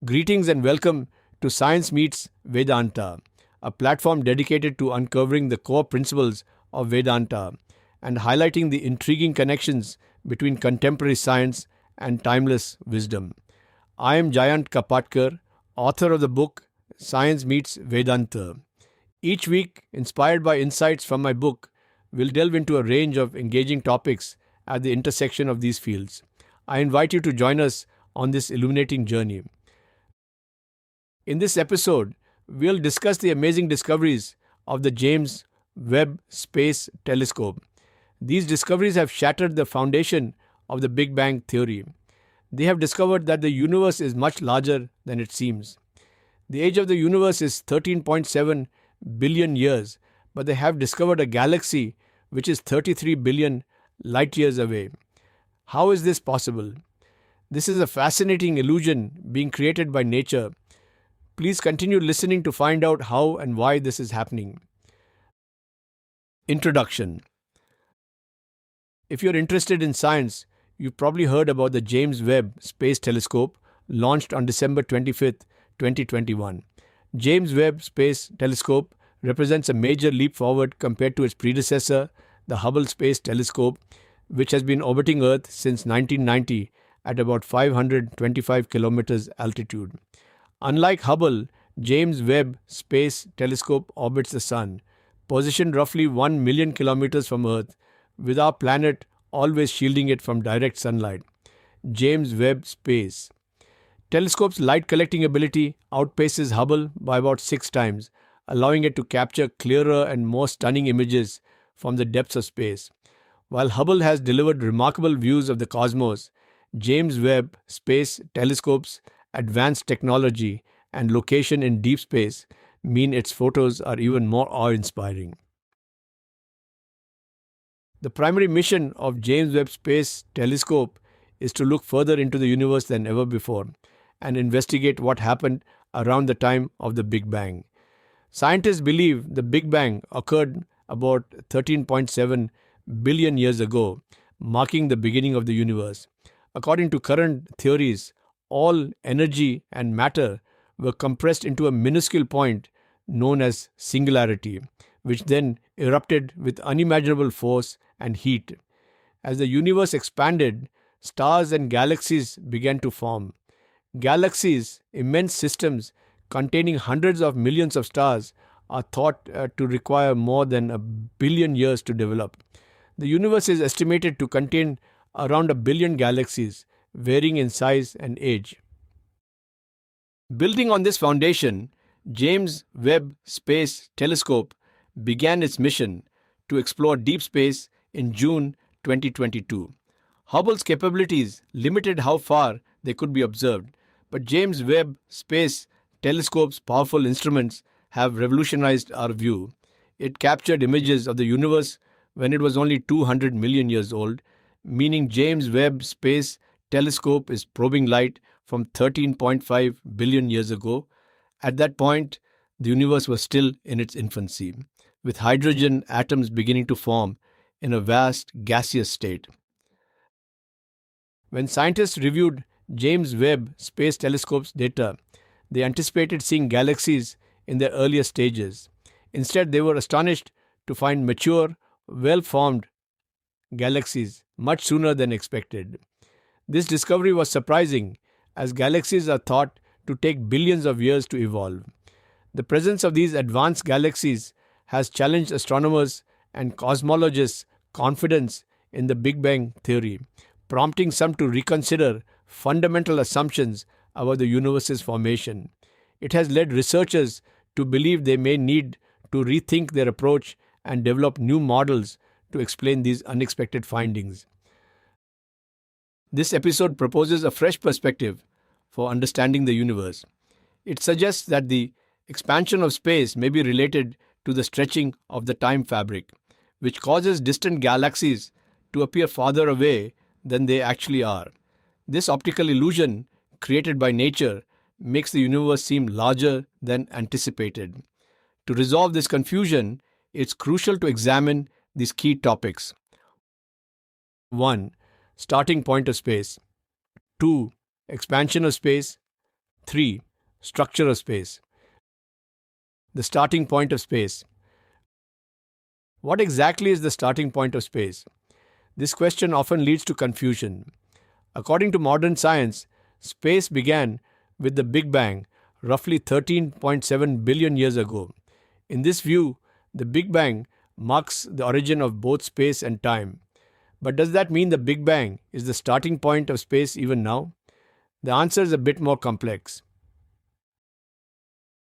Greetings and welcome to Science Meets Vedanta, a platform dedicated to uncovering the core principles of Vedanta and highlighting the intriguing connections between contemporary science and timeless wisdom. I am Jayant Kapatkar, author of the book Science Meets Vedanta. Each week, inspired by insights from my book, we'll delve into a range of engaging topics at the intersection of these fields. I invite you to join us on this illuminating journey. In this episode, we'll discuss the amazing discoveries of the James Webb Space Telescope. These discoveries have shattered the foundation of the Big Bang Theory. They have discovered that the universe is much larger than it seems. The age of the universe is 13.7 billion years, but they have discovered a galaxy which is 33 billion light years away. How is this possible? This is a fascinating illusion being created by nature. Please continue listening to find out how and why this is happening. Introduction. If you're interested in science, you've probably heard about the James Webb Space Telescope, launched on December 25th, 2021. James Webb Space Telescope represents a major leap forward compared to its predecessor, the Hubble Space Telescope, which has been orbiting Earth since 1990 at about 525 kilometers altitude. Unlike Hubble, James Webb Space Telescope orbits the Sun, positioned roughly 1 million kilometers from Earth, with our planet always shielding it from direct sunlight. James Webb Space Telescope's light collecting ability outpaces Hubble by about 6 times, allowing it to capture clearer and more stunning images from the depths of space. While Hubble has delivered remarkable views of the cosmos, James Webb Space Telescope's advanced technology and location in deep space mean its photos are even more awe-inspiring. The primary mission of James Webb Space Telescope is to look further into the universe than ever before and investigate what happened around the time of the Big Bang. Scientists believe the Big Bang occurred about 13.7 billion years ago, marking the beginning of the universe. According to current theories, all energy and matter were compressed into a minuscule point known as singularity, which then erupted with unimaginable force and heat. As the universe expanded, stars and galaxies began to form. Galaxies, immense systems containing hundreds of millions of stars, are thought to require more than 1 billion years to develop. The universe is estimated to contain around 1 billion galaxies, varying in size and age. Building on this foundation, James Webb Space Telescope began its mission to explore deep space in June 2022. Hubble's capabilities limited how far they could be observed, but James Webb Space Telescope's powerful instruments have revolutionized our view. It captured images of the universe when it was only 200 million years old, meaning James Webb Space Telescope is probing light from 13.5 billion years ago. At that point, the universe was still in its infancy, with hydrogen atoms beginning to form in a vast gaseous state. When scientists reviewed James Webb Space Telescope's data, they anticipated seeing galaxies in their earlier stages. Instead, they were astonished to find mature, well-formed galaxies much sooner than expected. This discovery was surprising, as galaxies are thought to take billions of years to evolve. The presence of these advanced galaxies has challenged astronomers and cosmologists' confidence in the Big Bang Theory, prompting some to reconsider fundamental assumptions about the universe's formation. It has led researchers to believe they may need to rethink their approach and develop new models to explain these unexpected findings. This episode proposes a fresh perspective for understanding the universe. It suggests that the expansion of space may be related to the stretching of the time fabric, which causes distant galaxies to appear farther away than they actually are. This optical illusion, created by nature, makes the universe seem larger than anticipated. To resolve this confusion, it's crucial to examine these key topics. 1. Starting point of space. 2. Expansion of space. 3. Structure of space. The starting point of space. What exactly is the starting point of space? This question often leads to confusion. According to modern science, space began with the Big Bang roughly 13.7 billion years ago. In this view, the Big Bang marks the origin of both space and time. But does that mean the Big Bang is the starting point of space even now? The answer is a bit more complex.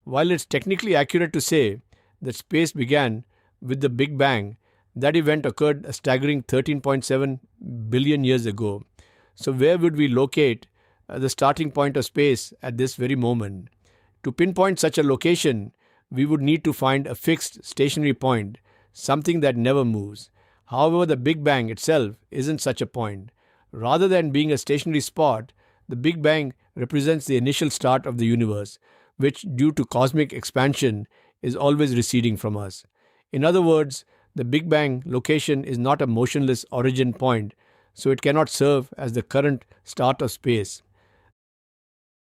While it's technically accurate to say that space began with the Big Bang, that event occurred a staggering 13.7 billion years ago. So where would we locate the starting point of space at this very moment? To pinpoint such a location, we would need to find a fixed stationary point, something that never moves. However, the Big Bang itself isn't such a point. Rather than being a stationary spot, the Big Bang represents the initial start of the universe, which, due to cosmic expansion, is always receding from us. In other words, the Big Bang location is not a motionless origin point, so it cannot serve as the current start of space.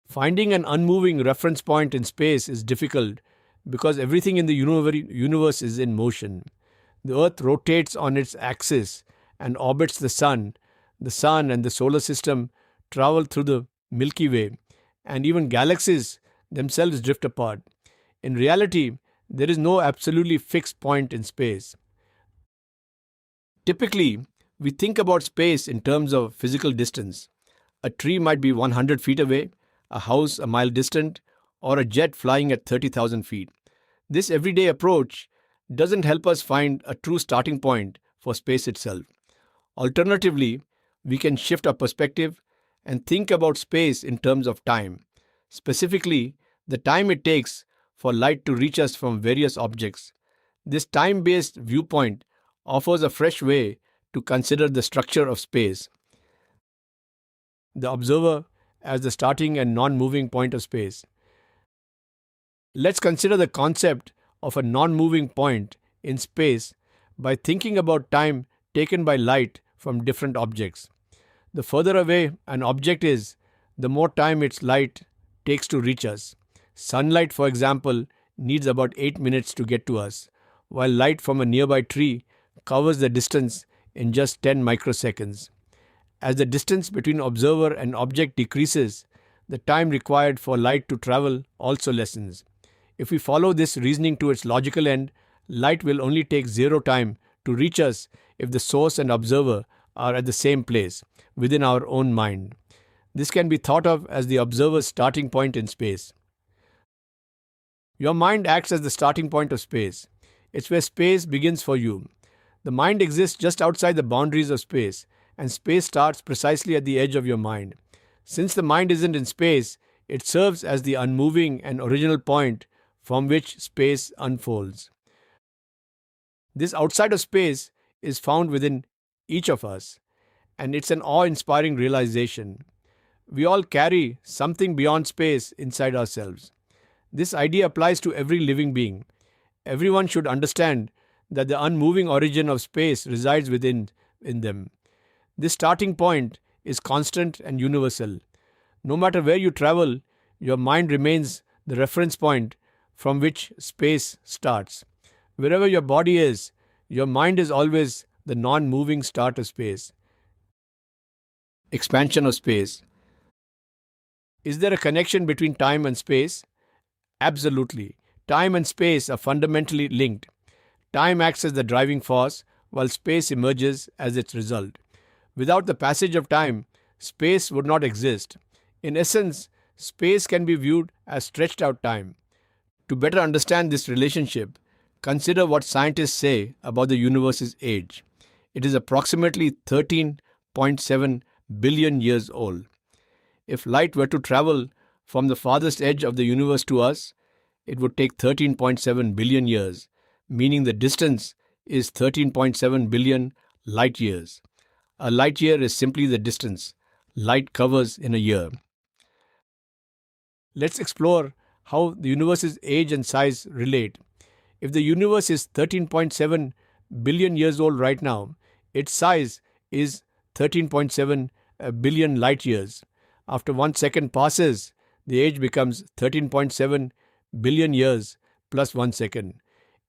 Finding an unmoving reference point in space is difficult because everything in the universe is in motion. The Earth rotates on its axis and orbits the Sun. The Sun and the solar system travel through the Milky Way, and even galaxies themselves drift apart. In reality, there is no absolutely fixed point in space. Typically, we think about space in terms of physical distance. A tree might be 100 feet away, a house a mile distant, or a jet flying at 30,000 feet. This everyday approach doesn't help us find a true starting point for space itself. Alternatively, we can shift our perspective and think about space in terms of time, specifically the time it takes for light to reach us from various objects. This time-based viewpoint offers a fresh way to consider the structure of space. The observer as the starting and non-moving point of space. Let's consider the concept of a non-moving point in space by thinking about time taken by light from different objects. The further away an object is, the more time its light takes to reach us. Sunlight, for example, needs about 8 minutes to get to us, while light from a nearby tree covers the distance in just 10 microseconds. As the distance between observer and object decreases, the time required for light to travel also lessens. If we follow this reasoning to its logical end, light will only take zero time to reach us if the source and observer are at the same place, within our own mind. This can be thought of as the observer's starting point in space. Your mind acts as the starting point of space. It's where space begins for you. The mind exists just outside the boundaries of space, and space starts precisely at the edge of your mind. Since the mind isn't in space, it serves as the unmoving and original point from which space unfolds. This outside of space is found within each of us, and it's an awe-inspiring realization. We all carry something beyond space inside ourselves. This idea applies to every living being. Everyone should understand that the unmoving origin of space resides within them. This starting point is constant and universal. No matter where you travel, your mind remains the reference point from which space starts. Wherever your body is, your mind is always the non-moving start of space. Expansion of space. Is there a connection between time and space? Absolutely. Time and space are fundamentally linked. Time acts as the driving force, while space emerges as its result. Without the passage of time, space would not exist. In essence, space can be viewed as stretched out time. To better understand this relationship, consider what scientists say about the universe's age. It is approximately 13.7 billion years old. If light were to travel from the farthest edge of the universe to us, it would take 13.7 billion years, meaning the distance is 13.7 billion light years. A light year is simply the distance light covers in a year. Let's explore how the universe's age and size relate. If the universe is 13.7 billion years old right now, its size is 13.7 billion light years. After 1 second passes, the age becomes 13.7 billion years plus 1 second.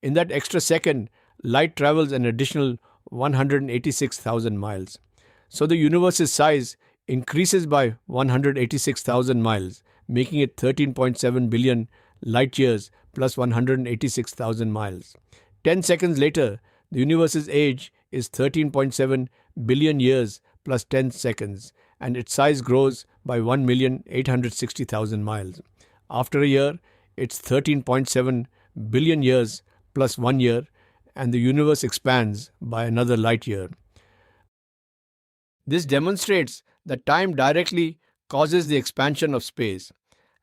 In that extra second, light travels an additional 186,000 miles. So the universe's size increases by 186,000 miles, making it 13.7 billion light years plus 186,000 miles. 10 seconds later, the universe's age is 13.7 billion years plus 10 seconds, and its size grows by 1,860,000 miles. After a year, it's 13.7 billion years plus 1 year, and the universe expands by another light year. This demonstrates that time directly causes the expansion of space.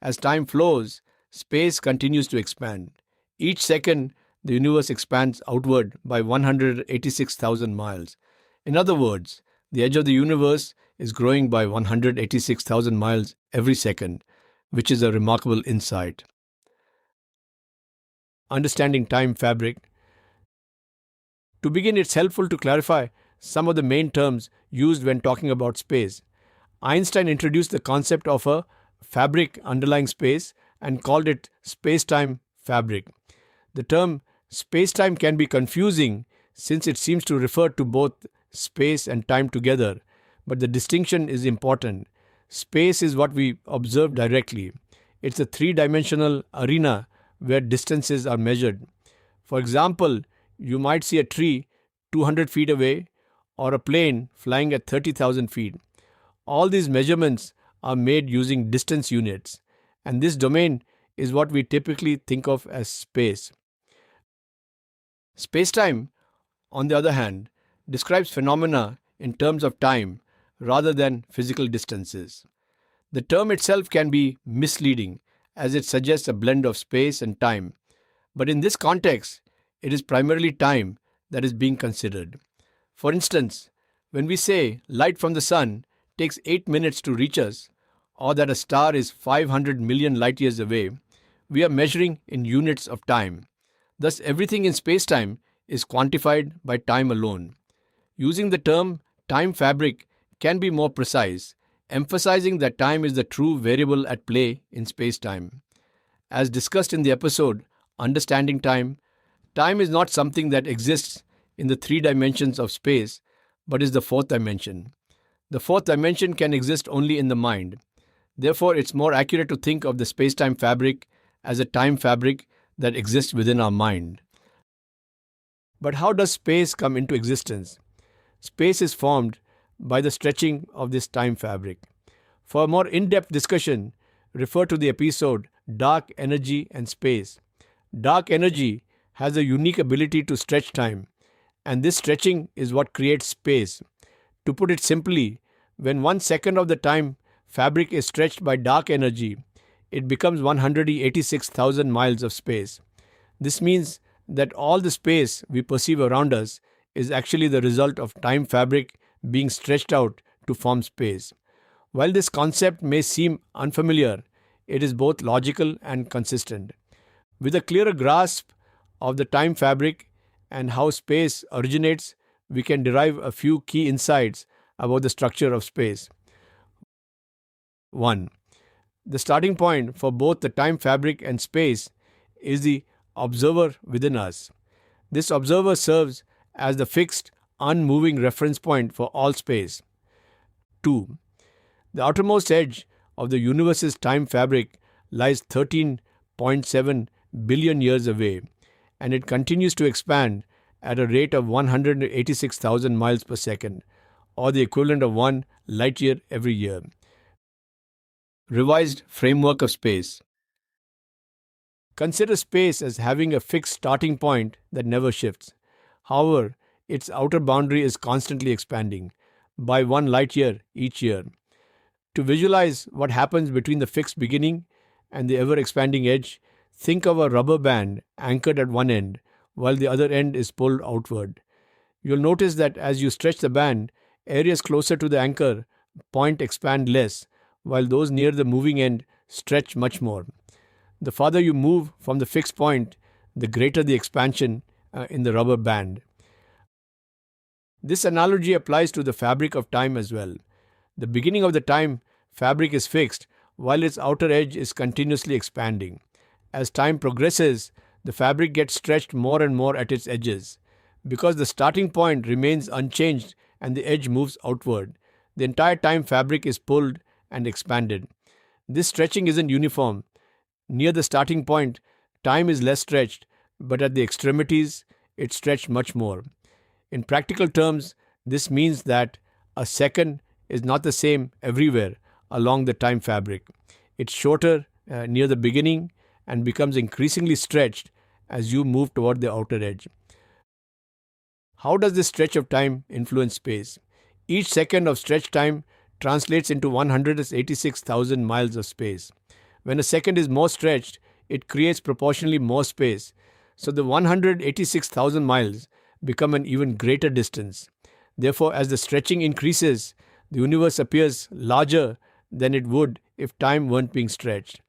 As time flows, space continues to expand. Each second, the universe expands outward by 186,000 miles. In other words, the edge of the universe is growing by 186,000 miles every second, which is a remarkable insight. Understanding time fabric. To begin, it's helpful to clarify some of the main terms used when talking about space. Einstein introduced the concept of a fabric underlying space and called it space-time fabric. The term space-time can be confusing since it seems to refer to both space and time together, but the distinction is important. Space is what we observe directly. It's a three-dimensional arena where distances are measured. For example, you might see a tree 200 feet away or a plane flying at 30,000 feet. All these measurements are made using distance units, and this domain is what we typically think of as space. Spacetime, on the other hand, describes phenomena in terms of time rather than physical distances. The term itself can be misleading as it suggests a blend of space and time, but in this context, it is primarily time that is being considered. For instance, when we say light from the sun takes 8 minutes to reach us, or that a star is 500 million light years away, we are measuring in units of time. Thus, everything in spacetime is quantified by time alone. Using the term time fabric can be more precise, emphasizing that time is the true variable at play in spacetime. As discussed in the episode Understanding Time, time is not something that exists in the three dimensions of space, but is the fourth dimension. The fourth dimension can exist only in the mind. Therefore, it's more accurate to think of the space-time fabric as a time fabric that exists within our mind. But how does space come into existence? Space is formed by the stretching of this time fabric. For a more in-depth discussion, refer to the episode Dark Energy and Space. Dark energy has a unique ability to stretch time, and this stretching is what creates space. To put it simply, when 1 second of the time fabric is stretched by dark energy, it becomes 186,000 miles of space. This means that all the space we perceive around us is actually the result of time fabric being stretched out to form space. While this concept may seem unfamiliar, it is both logical and consistent. With a clearer grasp of the time fabric and how space originates, we can derive a few key insights about the structure of space. 1. The starting point for both the time fabric and space is the observer within us. This observer serves as the fixed, unmoving reference point for all space. 2. The outermost edge of the universe's time fabric lies 13.7 billion years away, and it continues to expand at a rate of 186,000 miles per second, or the equivalent of 1 light year every year. Revised framework of space. Consider space as having a fixed starting point that never shifts. However, its outer boundary is constantly expanding by 1 light year each year. To visualize what happens between the fixed beginning and the ever-expanding edge, think of a rubber band anchored at one end while the other end is pulled outward. You'll notice that as you stretch the band, areas closer to the anchor point expand less, while those near the moving end stretch much more. The farther you move from the fixed point, the greater the expansion in the rubber band. This analogy applies to the fabric of time as well. The beginning of the time fabric is fixed, while its outer edge is continuously expanding. As time progresses, the fabric gets stretched more and more at its edges. Because the starting point remains unchanged and the edge moves outward, the entire time fabric is pulled and expanded. This stretching isn't uniform. Near the starting point, time is less stretched, but at the extremities, it's stretched much more. In practical terms, this means that a second is not the same everywhere along the time fabric. It's shorter near the beginning and becomes increasingly stretched as you move toward the outer edge. How does this stretch of time influence space? Each second of stretch time translates into 186,000 miles of space. When a second is more stretched, it creates proportionally more space, so the 186,000 miles become an even greater distance. Therefore, as the stretching increases, the universe appears larger than it would if time weren't being stretched.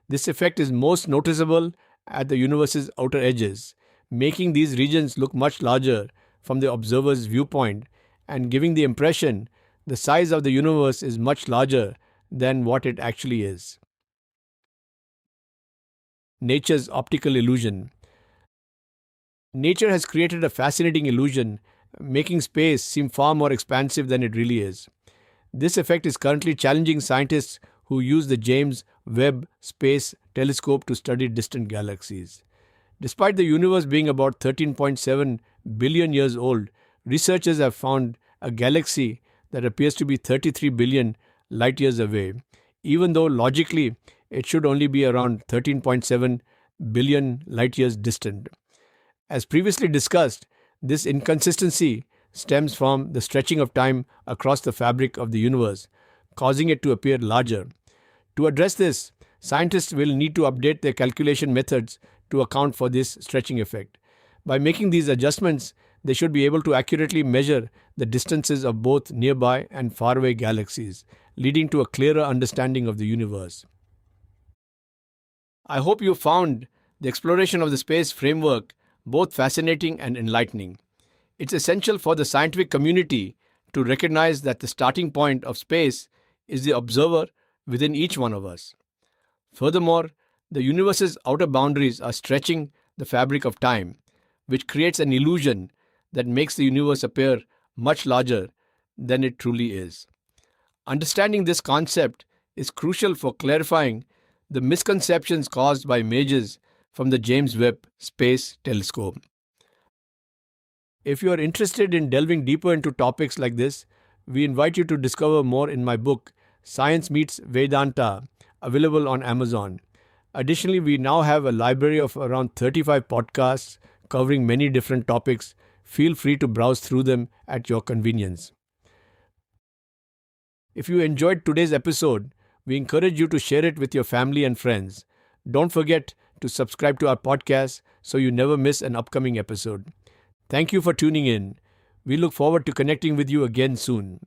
This effect is most noticeable at the universe's outer edges, making these regions look much larger from the observer's viewpoint and giving the impression the size of the universe is much larger than what it actually is. Nature's optical illusion. Nature has created a fascinating illusion, making space seem far more expansive than it really is. This effect is currently challenging scientists who use the James Webb Space Telescope to study distant galaxies. Despite the universe being about 13.7 billion years old, researchers have found a galaxy that appears to be 33 billion light years away, even though logically it should only be around 13.7 billion light years distant. As previously discussed, this inconsistency stems from the stretching of time across the fabric of the universe, causing it to appear larger. To address this, scientists will need to update their calculation methods to account for this stretching effect. By making these adjustments, they should be able to accurately measure the distances of both nearby and faraway galaxies, leading to a clearer understanding of the universe. I hope you found the exploration of the space framework both fascinating and enlightening. It's essential for the scientific community to recognize that the starting point of space is the observer within each one of us. Furthermore, the universe's outer boundaries are stretching the fabric of time, which creates an illusion that makes the universe appear much larger than it truly is. Understanding this concept is crucial for clarifying the misconceptions caused by images from the James Webb Space Telescope. If you are interested in delving deeper into topics like this, we invite you to discover more in my book, Science Meets Vedanta, available on Amazon. Additionally, we now have a library of around 35 podcasts covering many different topics. Feel free to browse through them at your convenience. If you enjoyed today's episode, we encourage you to share it with your family and friends. Don't forget to subscribe to our podcast so you never miss an upcoming episode. Thank you for tuning in. We look forward to connecting with you again soon.